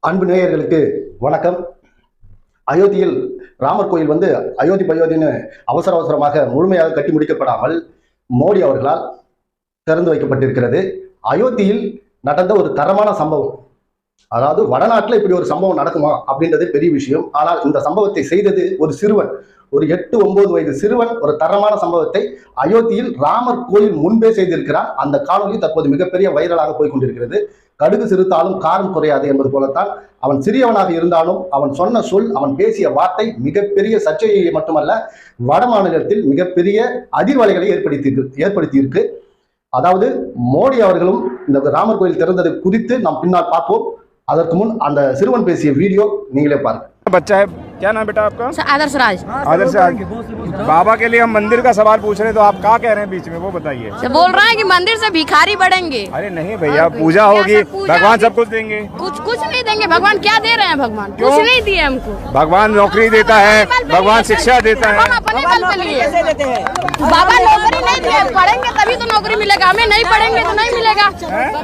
அன்பு நேயர்களுக்கு வணக்கம். அயோத்தியில் ராமர் கோயில் அயோத்தின்னு அவசரமாக முழுமையாக கட்டி முடிக்கப்படாமல் மோடி அவர்களால் திறந்து வைக்கப்பட்டிருக்கிறது. அயோத்தியில் நடந்த ஒரு தரமான சம்பவம். அதாவது வடநாட்டில் இப்படி ஒரு சம்பவம் நடக்குமா அப்படின்றது பெரிய விஷயம். ஆனால் இந்த சம்பவத்தை செய்தது ஒரு சிறுவன், ஒரு 8-9 வயது சிறுவன் ஒரு தரமான சம்பவத்தை அயோத்தியில் ராமர் கோயில் முன்பே செய்திருக்கிறார். அந்த காணொலி தற்போது மிகப்பெரிய வைரலாக போய் கொண்டிருக்கிறது. கடுகு சிறுத்தாலும் காரம் குறையாது என்பது போலத்தான் அவன் சிறியவனாக இருந்தாலும் அவன் சொன்ன சொல், அவன் பேசிய வார்த்தை மிகப்பெரிய சர்ச்சையை மட்டுமல்ல, வட மாநிலத்தில் மிகப்பெரிய அதிர்வலைகளை ஏற்படுத்தியிருக்கு. அதாவது மோடி அவர்களும் இந்த ராமர் கோயில் திறந்தது குறித்து நாம் பின்னால் பார்ப்போம். அதற்கு முன் அந்த சிறுவன் பேசிய வீடியோ நீங்களே பாருங்க. बच्चा है, क्या नाम बेटा आपका? आदर्श राज। आदर्श राज। बाबा के लिए हम मंदिर का सवाल पूछ रहे हैं, तो आप क्या कह रहे हैं बीच में, वो बताइए। तो बोल रहे हैं कि मंदिर से भिखारी बढ़ेंगे। अरे नहीं भैया, पूजा होगी, भगवान सब कुछ देंगे। कुछ नहीं देंगे। भगवान क्या दे रहे हैं? भगवान कुछ नहीं दिए हमको। भगवान नौकरी देता है, भगवान शिक्षा देता है। अपने बल पे लिए बाबा नौकरी नहीं दिए, पढ़ेंगे तभी तो नौकरी मिलेगा। हमें नहीं पढ़ेंगे तो नहीं मिलेगा।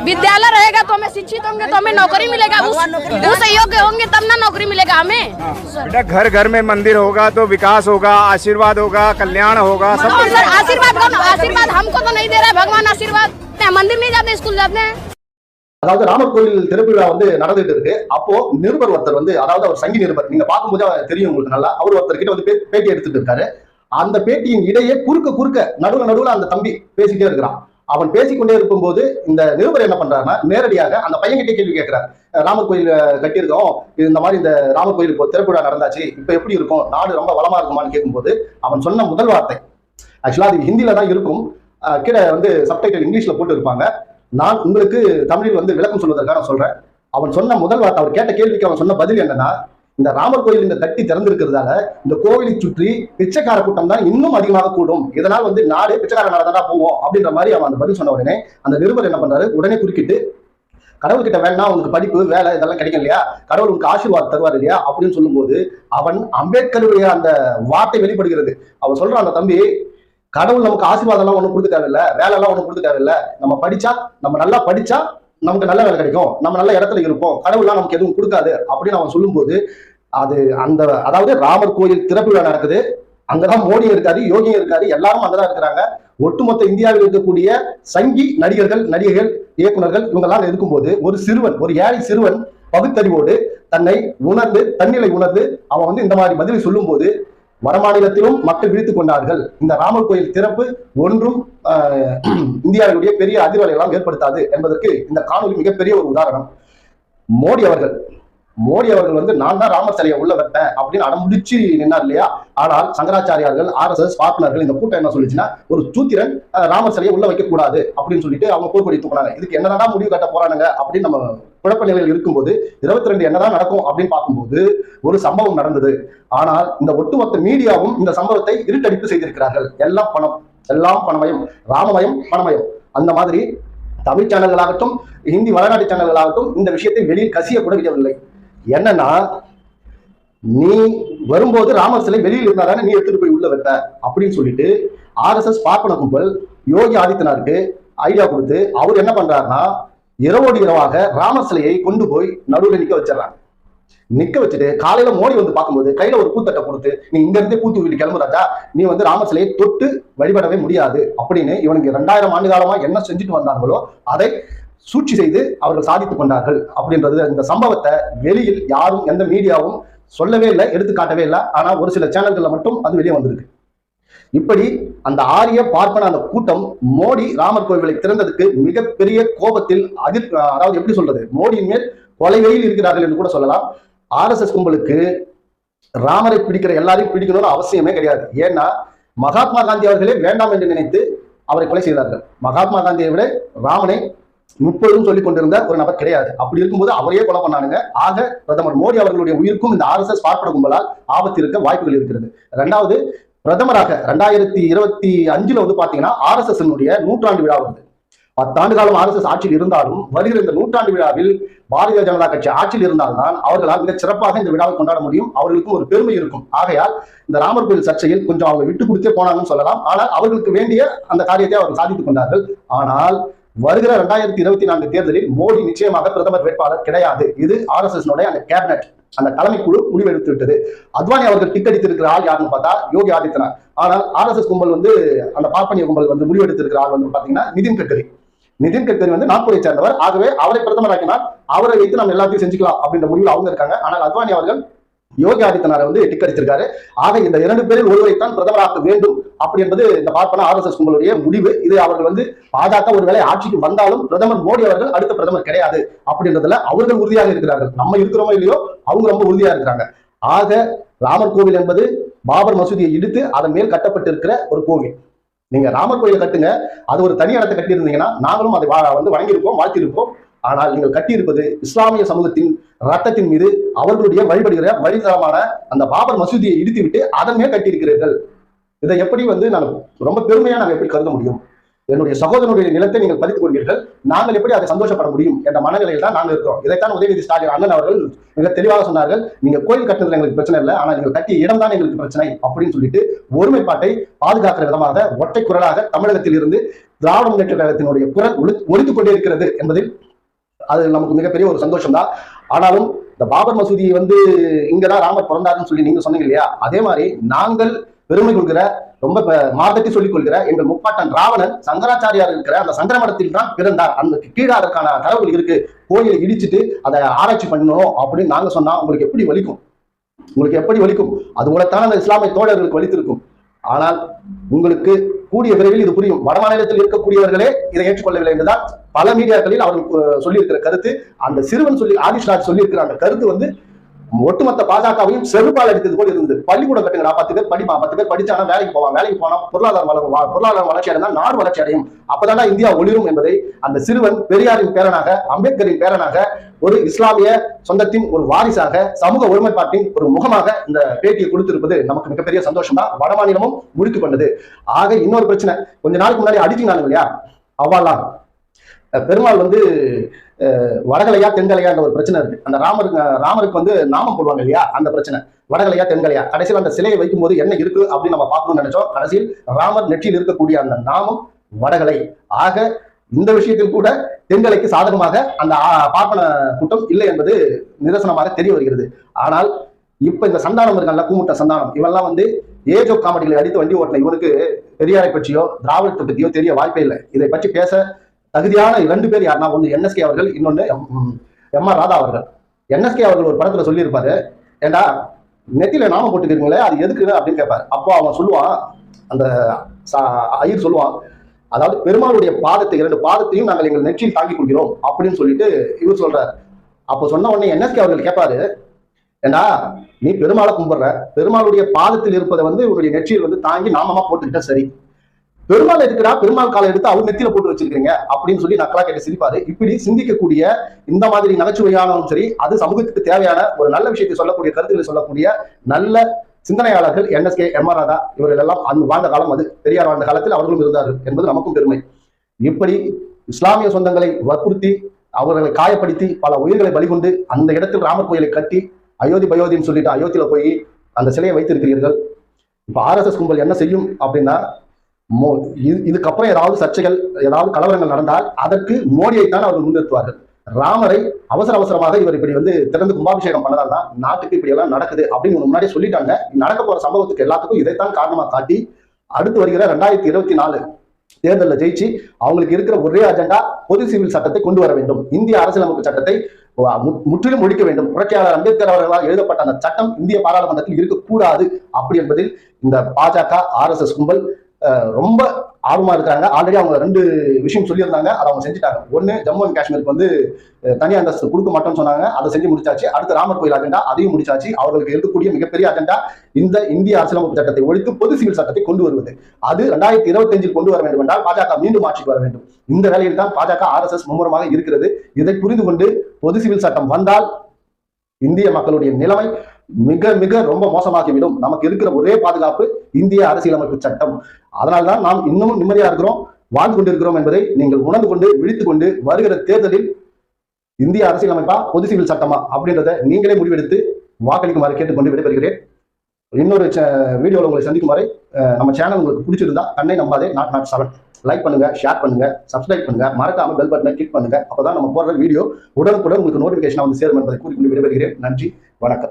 विद्यालय रहेगा तो हमें शिक्षित होंगे तो हमें नौकरी मिलेगा। उस योग्य होंगे तब ना नौकरी मिलेगा हमें। बेटा घर घर में मंदिर होगा तो विकास होगा, आशीर्वाद होगा, कल्याण होगा, सब कुछ। आशीर्वाद हमको तो नहीं दे रहा है भगवान आशीर्वाद। मंदिर नहीं जाते, स्कूल जाते हैं। அதாவது ராமர் கோயில் திறப்பு விழா நடந்துட்டு இருக்கு. அப்போ நிருபர் ஒருத்தர் அதாவது அவர் சங்கி நிருபர், நீங்க பார்க்கும்போது தெரியும் உங்களுக்கு நல்லா. அவர் ஒருத்தர் கிட்ட பேட்டி எடுத்துட்டு இருக்காரு. அந்த பேட்டியின் இடையே குறுக்க நடுவுல அந்த தம்பி பேசிட்டே இருக்கிறான். அவன் பேசிக்கொண்டே இருக்கும்போது இந்த நிருபர் என்ன பண்றாருன்னா, நேரடியாக அந்த பையன்கிட்ட கேள்வி கேட்கிறார். ராமர் கோயில் கட்டியிருக்கோம், இந்த மாதிரி இந்த ராமர் கோயில் இப்போ திறப்பு விழா நடந்தாச்சு, இப்ப எப்படி இருக்கும், நாடு ரொம்ப வளமா இருக்குமான்னு கேட்கும்போது அவன் சொன்ன முதல் வார்த்தை, ஆக்சுவலா அது ஹிந்தில தான் இருக்கும், கீழே சப்டைட்டில் இங்கிலீஷ்ல போட்டு இருப்பாங்க. நான் உங்களுக்கு தமிழில் விளக்கம் சொல்வதற்காக நான் சொல்றேன். அவன் சொன்ன முதல் வார்த்தை, அவர் கேட்ட கேள்விக்கு அவன் சொன்ன பதில் என்னன்னா, இந்த ராமர் கோயில் இந்த கட்டி திறந்திருக்கிறதால இந்த கோவிலை சுற்றி பிச்சைக்கார கூட்டம் தான் இன்னும் அதிகமாக கூடும், இதனால் நாடு பிச்சைக்கார நாடா போவோம் அப்படின்ற மாதிரி அவன் அந்த பதில் சொன்ன உடனே அந்த நிருபர் என்ன பண்றாரு, உடனே குறுக்கிட்டு, கடவுள்கிட்ட வேணா உங்களுக்கு படிப்பு வேலை இதெல்லாம் கிடைக்கும் இல்லையா, கடவுள் உங்களுக்கு ஆசீர்வாதம் தருவார் இல்லையா அப்படின்னு சொல்லும்போது அவன் அம்பேத்கருடைய அந்த வார்த்தை வெளிப்படுகிறது. அவன் சொல்றான், அந்த தம்பி, கடவுள் நமக்கு ஆசீர்வாதம் எல்லாம் ஒண்ணும் கொடுக்க தேவையில்லை, வேலை எல்லாம் ஒண்ணும் கொடுக்க தேவையில்லை, நம்ம நல்லா படிச்சா நமக்கு நல்ல வேலை கிடைக்கும், நம்ம நல்ல இடத்துல இருப்போம், கடவுள்லாம் நமக்கு எதுவும் கொடுக்காது அப்படின்னு அவன் சொல்லும்போது அதாவது ராமர் கோயில் திறப்பு விழா நடக்குது. அங்கதான் மோடியும் இருக்காரு, யோகியும் இருக்காரு, எல்லாரும் அங்கதான் இருக்கிறாங்க. ஒட்டுமொத்த இந்தியாவில் இருக்கக்கூடிய சங்கி நடிகைகள், இயக்குநர்கள் இவங்கெல்லாம் இருக்கும்போது ஒரு ஏழை சிறுவன் பகுத்தறிவோடு தன்னை உணர்ந்து, தன்னிலை உணர்ந்து அவன் இந்த மாதிரி பதிலை சொல்லும் போது வடமாநிலத்திலும் மக்கள் விழித்துக் கொண்டார்கள். இந்த ராமர் கோயில் திறப்பு ஒன்றும் இந்தியாவுடைய பெரிய அதிர்வலைகளாம் ஏற்படுத்தாது என்பதற்கு இந்த காணொலி மிகப்பெரிய ஒரு உதாரணம். மோடி அவர்கள் நான் தான் ராமர் சிலையை உள்ள வைப்பேன் அப்படின்னு அடமுடிச்சு நின்னார் இல்லையா. ஆனால் சங்கராச்சாரியார்கள், RSS பார்ட்னர்கள் இந்த கூட்டம் என்ன சொல்லிச்சுன்னா, ஒரு சூத்திரன் ராமர் சிலையை உள்ள வைக்க கூடாது அப்படின்னு சொல்லிட்டு அவங்க போர்க்கொடி தூக்கினாங்க. இதுக்கு என்னதான் முடிவு கட்ட போறானுங்க அப்படின்னு நம்ம குழப்ப நிலையில் இருக்கும்போது 22 என்னதான் நடக்கும் அப்படின்னு பார்க்கும்போது ஒரு சம்பவம் நடந்தது. ஆனால் இந்த ஒட்டுமொத்த மீடியாவும் இந்த சம்பவத்தை இருட்டடிப்பு செய்திருக்கிறார்கள். எல்லாம் பணம், எல்லாம் பணமயம், ராமமயம், பணமயம். அந்த மாதிரி தமிழ் சேனல்களாகட்டும், ஹிந்தி வடநாட்டு சேனல்களாகட்டும் இந்த விஷயத்தை வெளியில் கசிய கூட விடவில்லை. என்னன்னா, நீ வரும்போது ராமர் சிலை வெளியில் இருந்தாதானே நீ எடுத்துட்டு போய் உள்ள வைத்த அப்படின்னு சொல்லிட்டு RSS பார்ப்பன கும்பல் யோகி ஆதித்யநாத்துக்கு ஐடியா கொடுத்து அவர் என்ன பண்றாருன்னா, இரவோடு இரவாக ராமர் சிலையை கொண்டு போய் நடுவில் நிக்க வச்சுட்டு காலையில மோடி பார்க்கும்போது கையில ஒரு பூத்தட்டை கொடுத்து, நீ இங்க இருந்தே பூத்து வீட்டு கிளம்பு ராஜா, நீ ராமர் சிலையை தொட்டு வழிபடவே முடியாது அப்படின்னு இவனுக்கு 2000 ஆண்டு காலமா என்ன செஞ்சுட்டு வந்தாங்களோ அதை சூழ்ச்சி செய்து அவர்கள் சாதித்துக் கொண்டார்கள் அப்படின்றது. இந்த சம்பவத்தை வெளியில் யாரும் எந்த மீடியாவும் சொல்லவே இல்லை, எடுத்துக்காட்டவே இல்லை. ஆனா ஒரு சில சேனல்கள்ல மட்டும் அது வெளியே வந்திருக்கு. இப்படி அந்த ஆரிய பார்ப்பன அந்த கூட்டம் மோடி ராமர் கோவிலை திறந்ததுக்கு மிகப்பெரிய கோபத்தில் அதாவது எப்படி சொல்றது, மோடியின் மேல் கொலைவெயில் இருக்கிறார்கள் என்று கூட சொல்லலாம். RSS கும்பலுக்கு ராமரை பிடிக்கிற எல்லாரையும் பிடிக்கணும்னு அவசியமே கிடையாது. ஏன்னா மகாத்மா காந்தி அவர்களே வேண்டாம் என்று நினைத்து அவரை கொலை செய்தார்கள். மகாத்மா காந்தியை விட ராமனை முப்பதும் சொல்லிக் கொண்டிருந்த ஒரு நபர் கிடையாது. அப்படி இருக்கும்போது அவரையே கொலை பண்ணானுங்க. ஆக பிரதமர் மோடி அவர்களுடைய உயிருக்கும் இந்த RSS பார்ப்பன கும்பலால் ஆபத்து இருக்க வாய்ப்புகள் இருக்கிறது. இரண்டாவது, பிரதமராக 2025 பாத்தீங்கன்னா RSS நூற்றாண்டு விழா வருது. 10 ஆண்டு காலம் RSS ஆட்சியில் இருந்தாலும் வருகிற இந்த நூற்றாண்டு விழாவில் பாரதிய ஜனதா கட்சி ஆட்சியில் இருந்தால்தான் அவர்களால் மிக சிறப்பாக இந்த விழாவை கொண்டாட முடியும். அவர்களுக்கும் ஒரு பெருமை இருக்கும். ஆகையால் இந்த ராமர் கோயில் சர்ச்சையில் கொஞ்சம் அவங்க விட்டு கொடுத்தே போனாங்கன்னு சொல்லலாம். ஆனால் அவர்களுக்கு வேண்டிய அந்த காரியத்தை அவர்கள் சாதித்துக் கொண்டார்கள். ஆனால் வருகிற 2024 தேர்தலில் மோடி நிச்சயமாக பிரதமர் வேட்பாளர் கிடையாது. இது RSS அந்த கேபினட், அந்த தலைமை குழு முடிவெடுத்து விட்டது. அத்வானி அவர்கள் டிக்கெட் இருக்கிற ஆள் யாருன்னு பார்த்தா யோகி ஆதித்யநாத். ஆனால் RSS கும்பல் அந்த பார்ப்பனிய கும்பல் முடிவெடுத்திருக்கிற ஆள் பாத்தீங்கன்னா நிதின் கட்கரி. நிதின் கட்கரி நாக்பூரை சேர்ந்தவர். ஆகவே அவரை பிரதமராக்கினால் அவரை வைத்து நம்ம எல்லாத்தையும் செஞ்சுக்கலாம் அப்படின்ற முடிவில் அவங்க இருக்காங்க. ஆனால் அத்வானி அவர்கள் யோகி ஆதித்யநாத் டிக்கெட் அடித்திருக்காரு. ஆக இந்த 2 பேரில் ஒருவரைத்தான் பிரதமராக்க வேண்டும் அப்படி என்பது இந்த பார்ப்பன RSS கும்பலுடைய முடிவு. இது அவர்கள் பாஜக ஒருவேளை ஆட்சிக்கு வந்தாலும் பிரதமர் மோடி அவர்கள் அடுத்த பிரதமர் கிடையாது அப்படின்றதுல அவர்கள் உறுதியாக இருக்கிறார்கள். நம்ம இருக்கிறோமோ இல்லையோ அவங்க ரொம்ப உறுதியா இருக்கிறாங்க. ஆக ராமர் கோவில் என்பது பாபர் மசூதியை இடித்து அதன் மேல் கட்டப்பட்டிருக்கிற ஒரு கோவில். நீங்க ராமர் கோயிலை கட்டுங்க, அது ஒரு தனி இடத்தை கட்டி இருந்தீங்கன்னா நாங்களும் அதை வணங்கியிருப்போம், வாழ்த்திருப்போம். ஆனால் நீங்கள் கட்டியிருப்பது இஸ்லாமிய சமூகத்தின் ரத்தத்தின் மீது அவர்களுடைய வழிபடுகிற வழித்தரமான அந்த பாபர் மசூதியை இடித்து விட்டு அதன் மேல் கட்டியிருக்கிறீர்கள். இதை எப்படி நான் ரொம்ப பெருமையா நாங்கள் எப்படி கருத முடியும்? என்னுடைய சகோதரனுடைய நிலத்தை நீங்கள் பதித்துக் கொள்வீர்கள், நாங்கள் எப்படி அதை சந்தோஷப்பட முடியும் என்ற மனநிலையில் தான் நாங்கள் இருக்கிறோம். இதைத்தான் உதயநிதி ஸ்டாலின் அண்ணன் அவர்கள் மிக தெளிவாக சொன்னார்கள். நீங்க கோயில் கட்டுறதுல எங்களுக்கு பிரச்சனை இல்லை, ஆனால் நீங்கள் கட்டிய இடம் தான் எங்களுக்கு பிரச்சனை அப்படின்னு சொல்லிட்டு ஒருமைப்பாட்டை பாதுகாக்கிற விதமாக ஒற்றை குரலாக தமிழகத்தில் இருந்து திராவிட முன்னேற்ற கழகத்தினுடைய குரல் ஒலித்துக் கொண்டே இருக்கிறது என்பதில் அது நமக்கு மிகப்பெரிய ஒரு சந்தோஷம் தான். ஆனாலும் இந்த பாபர் மசூதியை இங்கதான் ராமர் பிறந்தாருன்னு சொல்லி நீங்க சொன்னீங்க இல்லையா, அதே மாதிரி நாங்கள் பெருமை கொள்கிற ரொம்ப மார்க்கத்தை சொல்லிக் கொள்கிற எங்கள் முப்பாட்டன் ராவணன் சங்கராச்சாரியார் இருக்கிற அந்த சங்கரமடத்தில் தான் பிறந்தார். அந்த கீழே அதற்கான தரவுகள் இருக்கு. கோயிலை இடிச்சுட்டு அதை ஆராய்ச்சி பண்ணணும் அப்படின்னு நாங்க சொன்னா உங்களுக்கு எப்படி வலிக்கும்? உங்களுக்கு எப்படி வலிக்கும்? அது போலத்தான் அந்த இஸ்லாமிய தோழர்களுக்கு வலித்திருக்கும். ஆனால் உங்களுக்கு கூடிய விரைவில் இது புரியும். வட மாநிலத்தில் இருக்கக்கூடியவர்களே இதை ஏற்றுக்கொள்ளவில்லை என்றுதான் பல மீடியாக்களில் அவர்கள் சொல்லியிருக்கிற கருத்து. அந்த சிறுவன் ஆதிஷ்ராஜ் சொல்லியிருக்கிற அந்த கருத்து ஒட்டுமொத்த பாஜகவையும் செருப்பால் அடித்தது போல இருந்தது. பள்ளிக்கூடம் கட்டுங்க, 10 பேர் படிப்பான், 10 பேர் படிச்சானா வேலைக்கு போவான், வேலைக்கு போனா பொருளாதார வளர்ச்சி அடைந்தால் நாடு வளர்ச்சி அடையும், அப்பதான் இந்தியா ஒளிரும் என்பதை அந்த சிறுவன் பெரியாரின் பேரனாக, அம்பேத்கரின் பேரனாக, ஒரு இஸ்லாமிய சொந்தத்தின் ஒரு வாரிசாக, சமூக ஒருமைப்பாட்டின் ஒரு முகமாக இந்த பேட்டியை கொடுத்திருப்பது நமக்கு மிகப்பெரிய சந்தோஷம் தான். வட மாநிலமும் முடித்து கொண்டது. ஆக இன்னொரு பிரச்சனை, கொஞ்ச நாளுக்கு முன்னாடி அடிச்சிருந்தாங்க இல்லையா அவ்வாலாம், பெருமாள் வடகலையா தென்கலையா ஒரு பிரச்சனை இருக்கு. அந்த ராமருக்கு நாமம் போடுவாங்க இல்லையா, அந்த பிரச்சனை வடகலையா தென்கலையா. கடைசியில் அந்த சிலையை வைக்கும் போது என்ன இருக்கு அப்படின்னு நம்ம பார்க்கணும்னு நினைச்சோம். கடைசியில் ராமர் நெற்றியில் இருக்கக்கூடிய அந்த நாமம் வடகலை. ஆக இந்த விஷயத்தில் கூட தென்கலைக்கு சாதகமாக அந்த பார்ப்பன கூட்டம் இல்லை என்பது நிதர்சனமாக தெரிய வருகிறது. ஆனால் இப்ப இந்த சந்தானம் இருக்காங்கல்ல, கூமுட்ட சந்தானம், இவெல்லாம் ஏஜ் ஆஃப் காமெடிகளை அடித்து வண்டி ஓட்டின இவனுக்கு பெரியாரை பற்றியோ திராவிடத்தை பற்றியோ தெரிய வாய்ப்பே இல்லை. இதை பற்றி பேச தகுதியான 2 பேர் யாருன்னா, ஒன்று NSK அவர்கள், இன்னொன்னு MR ராதா அவர்கள். NSK அவர்கள் ஒரு படத்துல சொல்லியிருப்பாரு, ஏண்டா நெத்தியில நாமம் போட்டுக்கிறீங்களே அது எதுக்குன்னு அப்படின்னு கேட்பாரு. அப்போ அவன் சொல்லுவான், அந்த ஐயர் சொல்லுவான், அதாவது பெருமாளுடைய பாதத்தை 2 பாதத்தையும் நாங்கள் எங்கள் நெற்றியில் தாங்கிக் கொள்கிறோம் அப்படின்னு சொல்லிட்டு இவர் சொல்றாரு. அப்போ சொன்ன உடனே NSK அவர்கள் கேட்பாரு, ஏண்டா நீ பெருமாளை கும்பிடுற, பெருமாளுடைய பாதத்தில் இருப்பதை உங்களுடைய நெற்றியில் தாங்கி நாமமா போட்டுக்கிட்ட சரி, பெருமாள் இருக்கிறா பெருமாள் காலை எடுத்து அவர் நெத்தியில போட்டு வச்சிருக்கீங்க அப்படின்னு சொல்லி நக்கலா கேட்டு சிரிப்பாரு. இப்படி சிந்திக்கக்கூடிய இந்த மாதிரி நகைச்சுவையானவும் சரி, அது சமூகத்துக்கு தேவையான ஒரு நல்ல விஷயத்தை சொல்லக்கூடிய கருத்துக்களை சொல்லக்கூடிய நல்ல சிந்தனையாளர்கள் NSK, MR ராதா இவர்கள் எல்லாம் வாழ்ந்த காலம் அது. பெரியார் வாழ்ந்த காலத்தில் அவர்களும் இருந்தார்கள் என்பது நமக்கும் பெருமை. இப்படி இஸ்லாமிய சொந்தங்களை வற்புறுத்தி அவர்களை காயப்படுத்தி பல உயிர்களை பலிகொண்டு அந்த இடத்தில் ராமர் கோயிலை கட்டி அயோத்தி பயோதின்னு சொல்லிட்டு அயோத்தியில போய் அந்த சிலையை வைத்திருக்கிறீர்கள். இப்ப RSS கும்பல் என்ன செய்யும் அப்படின்னா, இதுக்கப்புறம் ஏதாவது சர்ச்சைகள், ஏதாவது கலவரங்கள் நடந்தால் அதற்கு மோடியைத்தான் அவர்கள் முன்னிறுத்துவார்கள். ராமரை அவசரமாக இவர் இப்படி திறந்து கும்பாபிஷேகம் பண்ணதால் தான் நாட்டுக்கு இப்படி எல்லாம் நடக்குது அப்படின்னு முன்னாடியே சொல்லிட்டாங்க. நடக்க போற சம்பவத்துக்கு எல்லாத்துக்கும் இதைத்தான் காரணமா காட்டி அடுத்து வருகிற 2024 தேர்தலில் ஜெயிச்சு அவங்களுக்கு இருக்கிற ஒரே அஜெண்டா பொது சிவில் சட்டத்தை கொண்டு வர வேண்டும், இந்திய அரசியலமைப்பு சட்டத்தை முற்றிலும் ஒழிக்க வேண்டும், புரட்சியாளர் அம்பேத்கர் அவர்களால் எழுதப்பட்ட அந்த சட்டம் இந்திய பாராளுமன்றத்தில் இருக்கக்கூடாது அப்படி என்பதில் இந்த பாஜக RSS கும்பல் ரொம்ப ஆர்வமா இருக்காங்க. ஆல்ரெடி அவங்க 2 விஷயம் சொல்லியிருந்தாங்க, அதை அவங்க செஞ்சுட்டாங்க. ஒன்னு, ஜம்மு அண்ட் காஷ்மீருக்கு தனி அந்தஸ்து கொடுக்க மாட்டோம்னு சொன்னாங்க, அதை செஞ்சு முடிச்சாச்சு. அடுத்து ராமர் கோயில் அஜெண்டா, அதையும் முடிச்சாச்சு. அவர்களுக்கு இருக்கக்கூடிய மிகப்பெரிய அஜெண்டா இந்த இந்திய அரசியலமைப்பு சட்டத்தை ஒழித்து பொது சிவில் சட்டத்தை கொண்டு வருவது. அது 2025 கொண்டு வர வேண்டும் என்றால் பாஜக மீண்டும் ஆட்சிக்கு வர வேண்டும். இந்த வேலையில் தான் பாஜக RSS மும்முரமாக இருக்கிறது. இதை புரிந்து கொண்டு பொது சிவில் சட்டம் வந்தால் இந்திய மக்களுடைய நிலைமை மிக மிக ரொம்ப மோசமாகிவிடும். நமக்கு இருக்கிற ஒரே பாதுகாப்பு இந்திய அரசியலமைப்பு சட்டம். அதனால்தான் நாம் இன்னமும் நிம்மதியா இருக்கிறோம், வாழ்ந்து கொண்டிருக்கிறோம் என்பதை நீங்கள் உணர்ந்து கொண்டு விழித்துக் கொண்டு வருகிற தேர்தலில் இந்திய அரசியலமைப்பா பொது சிவில் சட்டமா அப்படின்றத நீங்களே முடிவெடுத்து வாக்களிக்குமாறு கேட்டுக்கொண்டு விடைபெறுகிறேன். இன்னொரு வீடியோவில் உங்களை சந்திக்கும் வரை நம்ம சேனல் உங்களுக்கு பிடிச்சிருந்தா கண்ணை நம்பாதே, நாட் 7 லைக் பண்ணுங்க, ஷேர் பண்ணுங்க, சப்ஸ்கிரைப் பண்ணுங்க, மறக்காம பெல் பட்டனை கிளிக் பண்ணுங்க. அப்பதான் நம்ம போடுற வீடியோ உடனுக்குடன் உங்களுக்கு நோட்டிபிகேஷன் வந்து சேரும் என்பதை கூறிக்கொண்டு விடைபெறுகிறேன். நன்றி, வணக்கம்.